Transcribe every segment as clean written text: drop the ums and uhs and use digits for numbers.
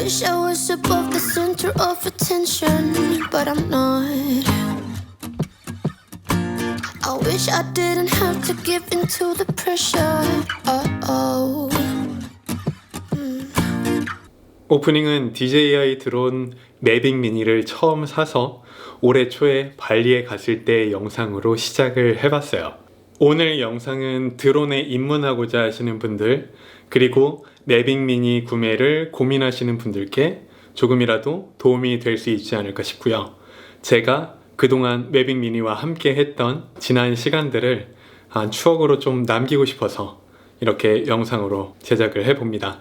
wish I was above the center of attention, but I'm not. I wish I didn't have to give in to the pressure. Oh. 오프닝은 DJI 드론 매빅 미니를 처음 사서 올해 초에 발리에 갔을 때 영상으로 시작을 해봤어요. 오늘 영상은 드론에 입문하고자 하시는 분들, 그리고 매빅 미니 구매를 고민하시는 분들께 조금이라도 도움이 될 수 있지 않을까 싶고요. 제가 그동안 매빅 미니와 함께 했던 지난 시간들을 추억으로 좀 남기고 싶어서 이렇게 영상으로 제작을 해봅니다.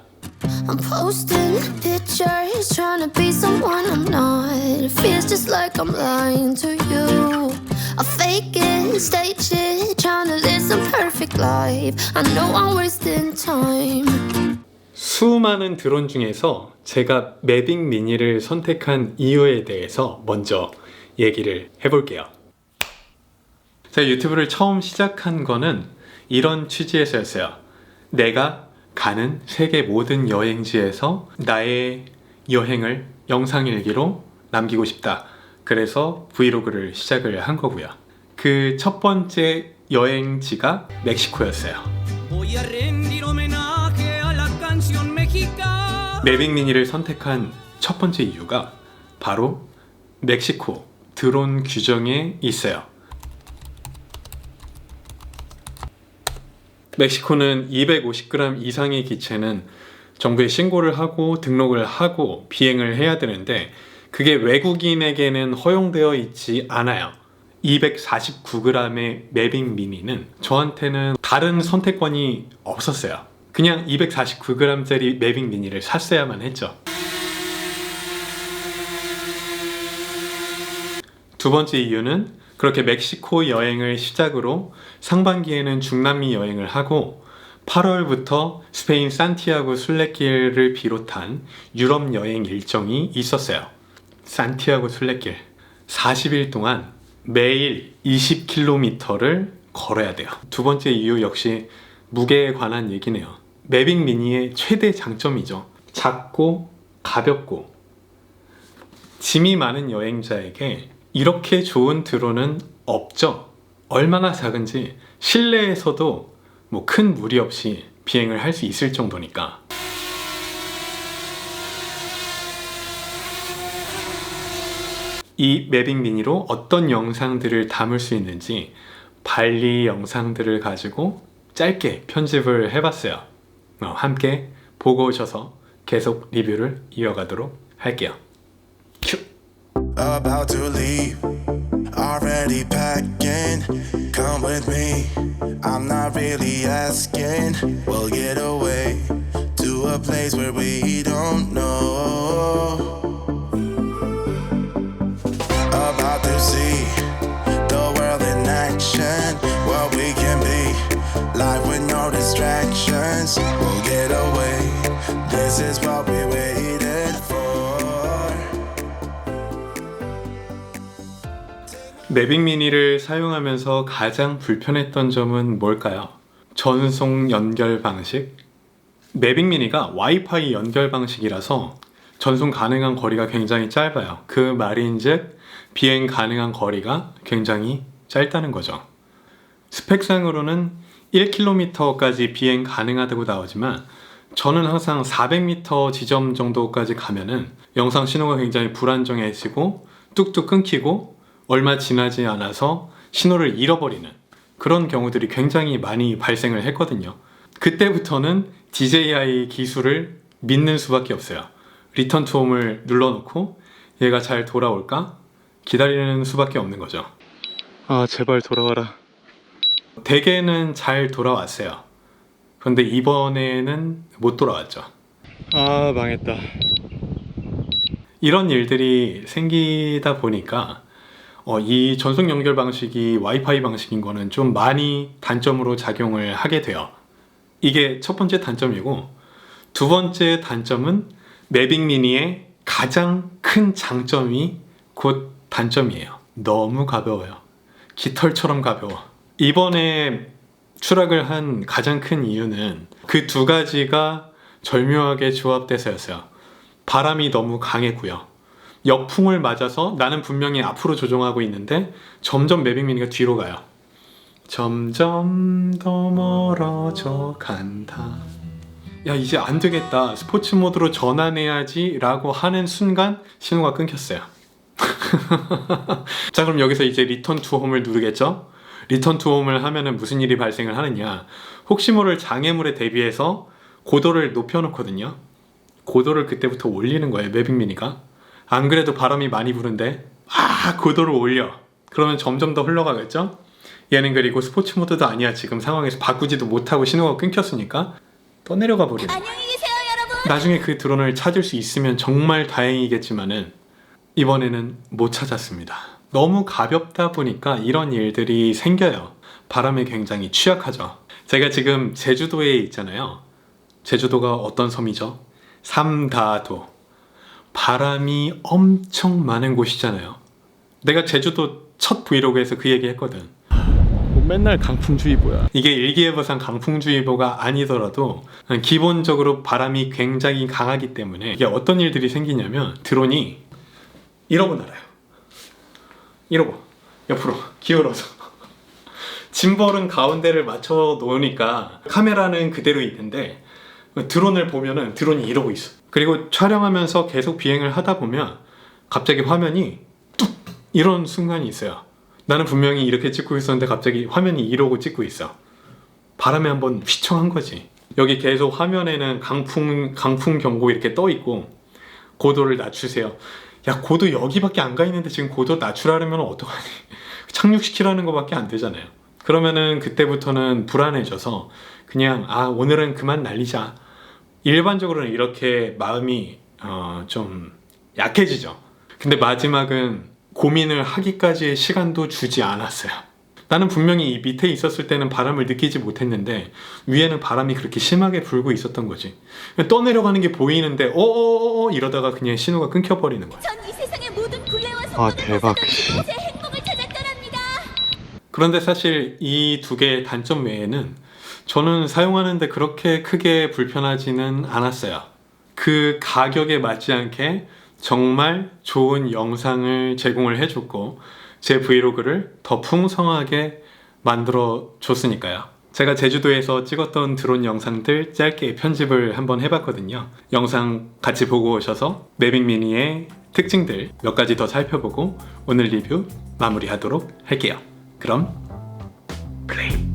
I'm posting pictures, trying to be someone I'm not. It feels just like I'm lying to you. I fake it, stage it, trying to live some perfect life. I know I'm wasting time. 수많은 드론 중에서 제가 매빅 미니를 선택한 이유에 대해서 먼저 얘기를 해볼게요. 제가 유튜브를 처음 시작한 거는 이런 취지에서였어요. 내가 가는 세계 모든 여행지에서 나의 여행을 영상일기로 남기고 싶다. 그래서 브이로그를 시작을 한 거고요. 그 첫 번째 여행지가 멕시코였어요. 매빅 미니를 선택한 첫 번째 이유가 바로 멕시코 드론 규정에 있어요. 멕시코는 250g 이상의 기체는 정부에 신고를 하고 등록을 하고 비행을 해야 되는데 그게 외국인에게는 허용되어 있지 않아요. 249g의 매빅 미니는 저한테는 다른 선택권이 없었어요. 그냥 249g짜리 매빅 미니를 샀어야만 했죠. 두 번째 이유는 그렇게 멕시코 여행을 시작으로 상반기에는 중남미 여행을 하고 8월부터 스페인 산티아고 순례길을 비롯한 유럽 여행 일정이 있었어요. 산티아고 순례길 40일 동안 매일 20km를 걸어야 돼요. 두 번째 이유 역시 무게에 관한 얘기네요. 매빅 미니의 최대 장점이죠. 작고 가볍고 짐이 많은 여행자에게 이렇게 좋은 드론은 없죠. 얼마나 작은지 실내에서도 큰 무리 없이 비행을 할 수 있을 정도니까. 이 매빅 미니로 어떤 영상들을 담을 수 있는지 발리 영상들을 가지고 짧게 편집을 해봤어요. 함께 보고 오셔서 계속 리뷰를 이어가도록 할게요. 큐! About to leave, already packing. Come with me, I'm not really asking. We'll get away to a place where we don't know. About to see the world in action. What we can be, life with no distractions. We'll get away, this is what we waited for. 매빅 미니를 사용하면서 가장 불편했던 점은 뭘까요? 전송 연결 방식? 매빅 미니가 와이파이 연결 방식이라서 전송 가능한 거리가 굉장히 짧아요. 그 말인즉 비행 가능한 거리가 굉장히 짧다는 거죠. 스펙상으로는 1km까지 비행 가능하다고 나오지만 저는 항상 400m 지점 정도까지 가면은 영상 신호가 굉장히 불안정해지고 뚝뚝 끊기고 얼마 지나지 않아서 신호를 잃어버리는 그런 경우들이 굉장히 많이 발생을 했거든요. 그때부터는 DJI 기술을 믿는 수밖에 없어요. 리턴 투 홈을 눌러놓고 얘가 잘 돌아올까 기다리는 수밖에 없는 거죠. 제발 돌아와라. 대개는 잘 돌아왔어요. 그런데 이번에는 못 돌아왔죠. 망했다. 이런 일들이 생기다 보니까 이 전송 연결 방식이 와이파이 방식인 거는 좀 많이 단점으로 작용을 하게 돼요. 이게 첫 번째 단점이고, 두 번째 단점은 매빅 미니의 가장 큰 장점이 곧 단점이에요. 너무 가벼워요. 깃털처럼 가벼워. 이번에 추락을 한 가장 큰 이유는 그 두 가지가 절묘하게 조합돼서였어요. 바람이 너무 강했고요. 역풍을 맞아서 나는 분명히 앞으로 조종하고 있는데 점점 매빅미니가 뒤로 가요. 점점 더 멀어져 간다. 야, 이제 안 되겠다. 스포츠 모드로 전환해야지 라고 하는 순간 신호가 끊겼어요. 자, 그럼 여기서 이제 리턴 투 홈을 누르겠죠? 리턴 투 홈을 하면은 무슨 일이 발생을 하느냐, 혹시 모를 장애물에 대비해서 고도를 높여놓거든요. 고도를 그때부터 올리는 거예요, 매빅미니가. 안 그래도 바람이 많이 부는데 고도를 올려. 그러면 점점 더 흘러가겠죠? 얘는 그리고 스포츠 모드도 아니야. 지금 상황에서 바꾸지도 못하고 신호가 끊겼으니까 떠내려가 버리는 거예요. 안녕히 계세요, 여러분. 나중에 그 드론을 찾을 수 있으면 정말 다행이겠지만은 이번에는 못 찾았습니다. 너무 가볍다 보니까 이런 일들이 생겨요. 바람에 굉장히 취약하죠. 제가 지금 제주도에 있잖아요. 제주도가 어떤 섬이죠? 삼다도. 바람이 엄청 많은 곳이잖아요. 내가 제주도 첫 브이로그에서 그 얘기 했거든. 맨날 강풍주의보야. 이게 일기예보상 강풍주의보가 아니더라도 기본적으로 바람이 굉장히 강하기 때문에 이게 어떤 일들이 생기냐면 드론이 이러고 날아요. 이러고 옆으로 기울어서 짐벌은 가운데를 맞춰 놓으니까 카메라는 그대로 있는데 드론을 보면은 드론이 이러고 있어. 그리고 촬영하면서 계속 비행을 하다 보면 갑자기 화면이 뚝 이런 순간이 있어요. 나는 분명히 이렇게 찍고 있었는데 갑자기 화면이 이러고 찍고 있어. 바람에 한번 휘청한 거지. 여기 계속 화면에는 강풍 경고 이렇게 떠 있고 고도를 낮추세요. 야, 고도 여기밖에 안 가 있는데 지금 고도 낮추라면 어떡하니? 착륙시키라는 거밖에 안 되잖아요. 그러면은 그때부터는 불안해져서 그냥 오늘은 그만 날리자. 일반적으로는 이렇게 마음이 좀 약해지죠. 근데 마지막은 고민을 하기까지의 시간도 주지 않았어요. 나는 분명히 이 밑에 있었을 때는 바람을 느끼지 못했는데 위에는 바람이 그렇게 심하게 불고 있었던 거지. 떠내려가는 게 보이는데 이러다가 그냥 신호가 끊겨버리는 거야. 전 이 세상의 모든 굴레와 대박. 제 행복을 찾았더랍니다. 그런데 사실 이 두 개의 단점 외에는 저는 사용하는데 그렇게 크게 불편하지는 않았어요. 그 가격에 맞지 않게 정말 좋은 영상을 제공을 해줬고 제 브이로그를 더 풍성하게 만들어 줬으니까요. 제가 제주도에서 찍었던 드론 영상들 짧게 편집을 한번 해봤거든요. 영상 같이 보고 오셔서 매빅미니의 특징들 몇 가지 더 살펴보고 오늘 리뷰 마무리하도록 할게요. 그럼 플레이.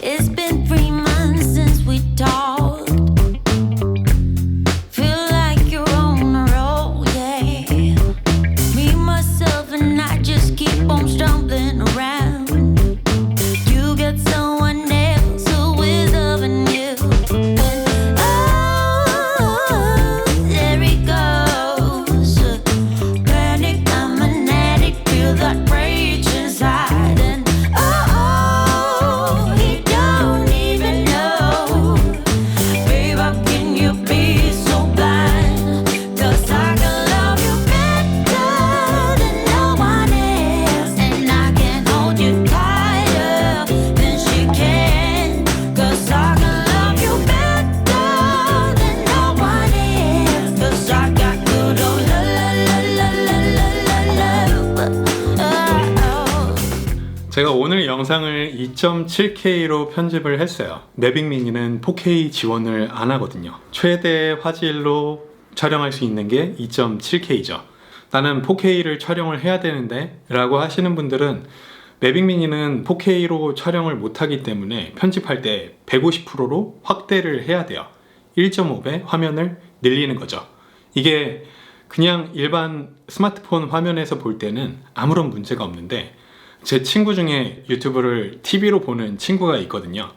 It's been 3 months since we talked. Feel like you're on a roll, yeah. Me, myself, and I just keep on stumbling around. You get someone else who is loving you. And there he goes. Panic, I'm an addict, feel that rage inside. And he don't even know. Babe, how can you be so blind? 'Cause I can love you better than no one else. And I can hold you tighter than she can. 'Cause I can love you better than no one else. 'Cause I got good old love. 제가 오늘 영상을 2.7K로 편집을 했어요. 매빅미니는 4K 지원을 안 하거든요. 최대 화질로 촬영할 수 있는 게 2.7K죠. 나는 4K를 촬영을 해야 되는데 라고 하시는 분들은 매빅미니는 4K로 촬영을 못하기 때문에 편집할 때 150%로 확대를 해야 돼요. 1.5배 화면을 늘리는 거죠. 이게 그냥 일반 스마트폰 화면에서 볼 때는 아무런 문제가 없는데 제 친구 중에 유튜브를 TV로 보는 친구가 있거든요.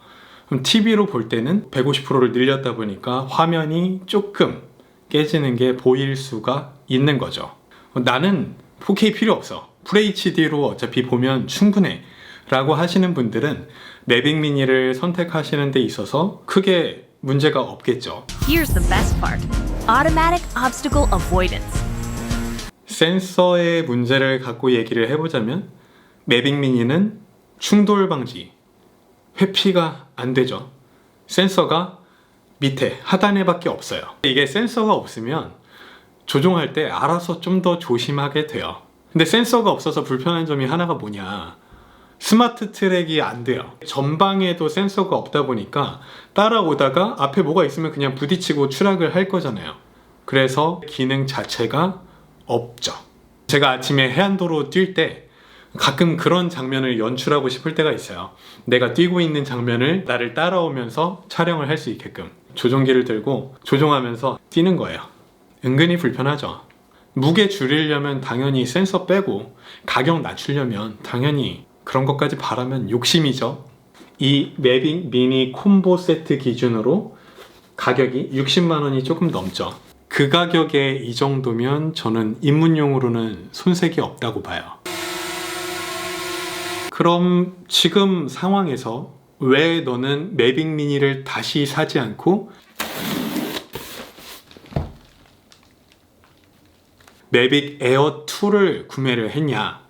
그럼 TV로 볼 때는 150%를 늘렸다 보니까 화면이 조금 깨지는 게 보일 수가 있는 거죠. 나는 4K 필요 없어. FHD로 어차피 보면 충분해. 라고 하시는 분들은 매빅미니를 선택하시는 데 있어서 크게 문제가 없겠죠. Here's the best part. Automatic obstacle avoidance. 센서의 문제를 갖고 얘기를 해보자면 매빅미니는 충돌 방지, 회피가 안 되죠. 센서가 밑에 하단에 밖에 없어요. 이게 센서가 없으면 조종할 때 알아서 좀 더 조심하게 돼요. 근데 센서가 없어서 불편한 점이 하나가 뭐냐, 스마트 트랙이 안 돼요. 전방에도 센서가 없다 보니까 따라오다가 앞에 뭐가 있으면 그냥 부딪히고 추락을 할 거잖아요. 그래서 기능 자체가 없죠. 제가 아침에 해안도로 뛸 때 가끔 그런 장면을 연출하고 싶을 때가 있어요. 내가 뛰고 있는 장면을 나를 따라오면서 촬영을 할 수 있게끔 조종기를 들고 조종하면서 뛰는 거예요. 은근히 불편하죠. 무게 줄이려면 당연히 센서 빼고 가격 낮추려면 당연히 그런 것까지 바라면 욕심이죠. 이 매빅 미니 콤보 세트 기준으로 가격이 60만 원이 조금 넘죠. 그 가격에 이 정도면 저는 입문용으로는 손색이 없다고 봐요. 그럼 지금 상황에서 왜 너는 매빅 미니를 다시 사지 않고 매빅 에어 2를 구매를 했냐?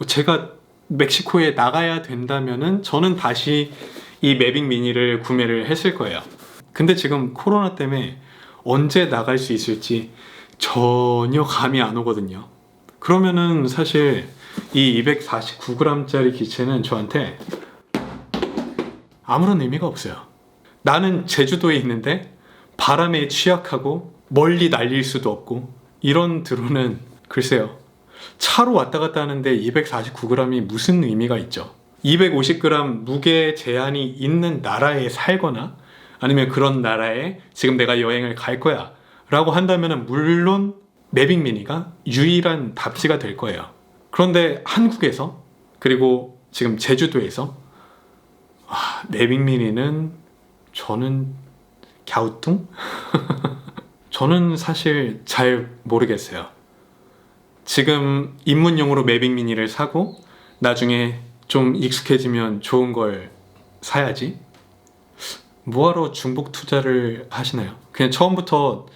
제가 멕시코에 나가야 된다면은 저는 다시 이 매빅 미니를 구매를 했을 거예요. 근데 지금 코로나 때문에 언제 나갈 수 있을지 전혀 감이 안 오거든요. 그러면은 사실 이 249g짜리 기체는 저한테 아무런 의미가 없어요. 나는 제주도에 있는데 바람에 취약하고 멀리 날릴 수도 없고, 이런 드론은 글쎄요, 차로 왔다 갔다 하는데 249g이 무슨 의미가 있죠. 250g 무게 제한이 있는 나라에 살거나 아니면 그런 나라에 지금 내가 여행을 갈 거야 라고 한다면 물론 매빅 미니가 유일한 답지가 될 거예요. 그런데 한국에서, 그리고 지금 제주도에서 매빅 미니는 저는 갸우뚱? 저는 사실 잘 모르겠어요. 지금 입문용으로 매빅 미니를 사고 나중에 좀 익숙해지면 좋은 걸 사야지. 뭐하러 중복 투자를 하시나요? 그냥 처음부터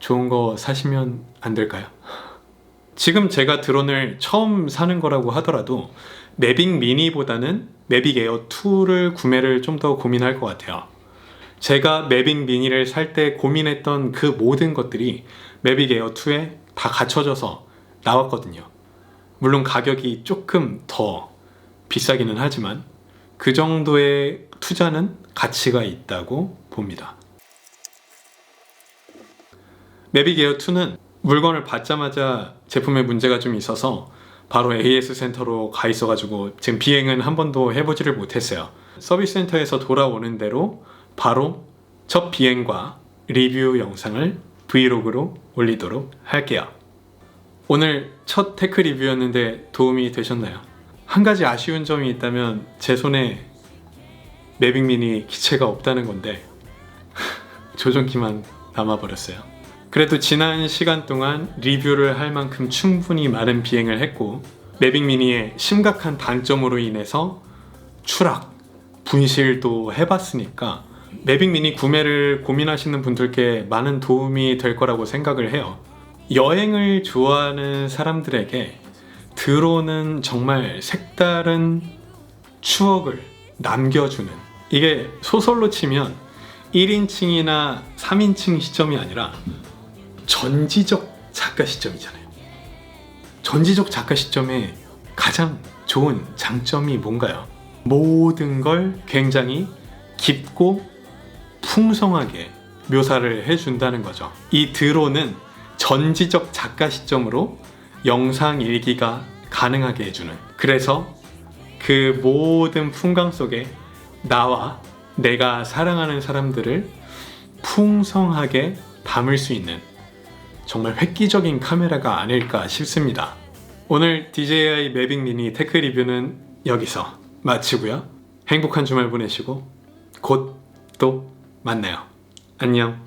좋은 거 사시면 안 될까요? 지금 제가 드론을 처음 사는 거라고 하더라도 매빅 미니보다는 매빅 에어 2를 구매를 좀 더 고민할 것 같아요. 제가 매빅 미니를 살 때 고민했던 그 모든 것들이 매빅 에어 2에 다 갖춰져서 나왔거든요. 물론 가격이 조금 더 비싸기는 하지만 그 정도의 투자는 가치가 있다고 봅니다. 매빅 에어 2는 물건을 받자마자 제품에 문제가 좀 있어서 바로 AS 센터로 가 있어가지고 지금 비행은 한 번도 해보지를 못했어요. 서비스 센터에서 돌아오는 대로 바로 첫 비행과 리뷰 영상을 브이로그로 올리도록 할게요. 오늘 첫 테크 리뷰였는데 도움이 되셨나요? 한 가지 아쉬운 점이 있다면 제 손에 매빅 미니 기체가 없다는 건데 조종키만 남아버렸어요. 그래도 지난 시간 동안 리뷰를 할 만큼 충분히 많은 비행을 했고, 매빅 미니의 심각한 단점으로 인해서 추락, 분실도 해봤으니까 매빅 미니 구매를 고민하시는 분들께 많은 도움이 될 거라고 생각을 해요. 여행을 좋아하는 사람들에게 드론은 정말 색다른 추억을 남겨주는, 이게 소설로 치면 1인칭이나 3인칭 시점이 아니라 전지적 작가 시점이잖아요. 전지적 작가 시점의 가장 좋은 장점이 뭔가요? 모든 걸 굉장히 깊고 풍성하게 묘사를 해준다는 거죠. 이 드론은 전지적 작가 시점으로 영상 일기가 가능하게 해주는, 그래서 그 모든 풍광 속에 나와 내가 사랑하는 사람들을 풍성하게 담을 수 있는 정말 획기적인 카메라가 아닐까 싶습니다. 오늘 DJI 매빅 미니 테크 리뷰는 여기서 마치고요. 행복한 주말 보내시고 곧 또 만나요. 안녕.